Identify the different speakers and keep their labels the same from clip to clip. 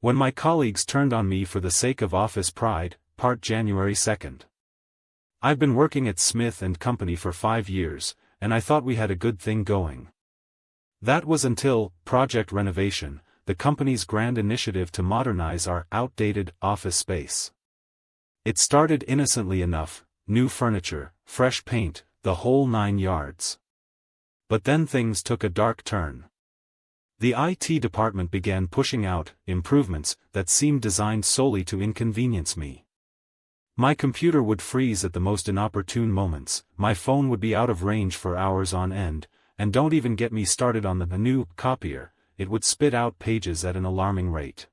Speaker 1: When my colleagues turned on me for the sake of office pride, part January 2nd. I've been working at Smith & Company for 5 years, and I thought we had a good thing going. That was until Project Renovation, the company's grand initiative to modernize our outdated office space. It started innocently enough, new furniture, fresh paint, the whole 9 yards. But then things took a dark turn. The IT department began pushing out improvements that seemed designed solely to inconvenience me. My computer would freeze at the most inopportune moments, my phone would be out of range for hours on end, and don't even get me started on the new copier, it would spit out pages at an alarming rate.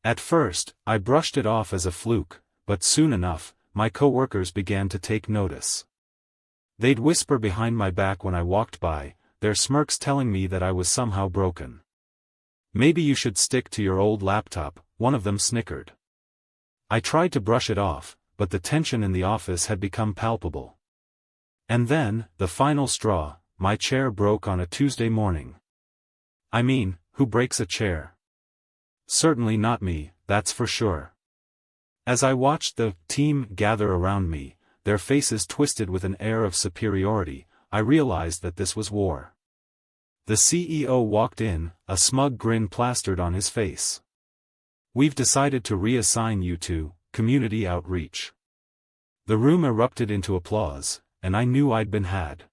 Speaker 1: At first, I brushed it off as a fluke, but soon enough, my coworkers began to take notice. They'd whisper behind my back when I walked by, their smirks telling me that I was somehow broken. "Maybe you should stick to your old laptop," one of them snickered. I tried to brush it off, but the tension in the office had become palpable. And then, the final straw, my chair broke on a Tuesday morning. I mean, who breaks a chair? Certainly not me, that's for sure. As I watched the team gather around me, their faces twisted with an air of superiority, I realized that this was war. The CEO walked in, a smug grin plastered on his face. "We've decided to reassign you to community outreach." The room erupted into applause, and I knew I'd been had.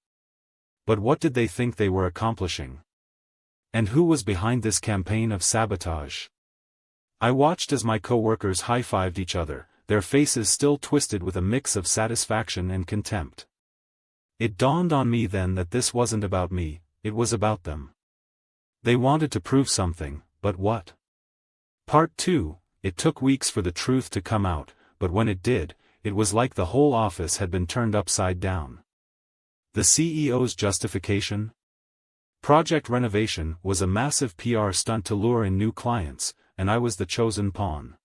Speaker 1: But what did they think they were accomplishing? And who was behind this campaign of sabotage? I watched as my coworkers high-fived each other, their faces still twisted with a mix of satisfaction and contempt. It dawned on me then that this wasn't about me, it was about them. They wanted to prove something, but what? Part 2, it took weeks for the truth to come out, but when it did, it was like the whole office had been turned upside down. The CEO's justification? Project Renovation was a massive PR stunt to lure in new clients, and I was the chosen pawn.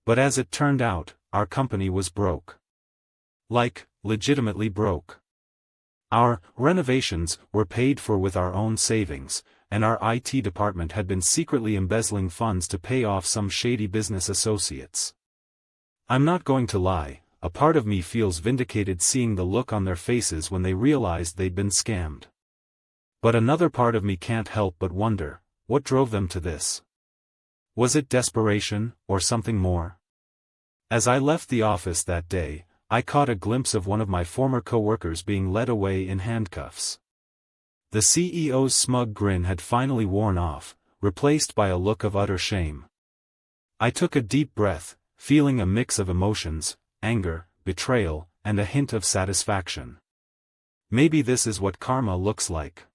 Speaker 1: But as it turned out, our company was broke. Like, legitimately broke. Our renovations were paid for with our own savings, and our IT department had been secretly embezzling funds to pay off some shady business associates. I'm not going to lie, a part of me feels vindicated seeing the look on their faces when they realized they'd been scammed. But another part of me can't help but wonder, what drove them to this? Was it desperation, or something more? As I left the office that day, I caught a glimpse of one of my former coworkers being led away in handcuffs. The CEO's smug grin had finally worn off, replaced by a look of utter shame. I took a deep breath, feeling a mix of emotions, anger, betrayal, and a hint of satisfaction. Maybe this is what karma looks like.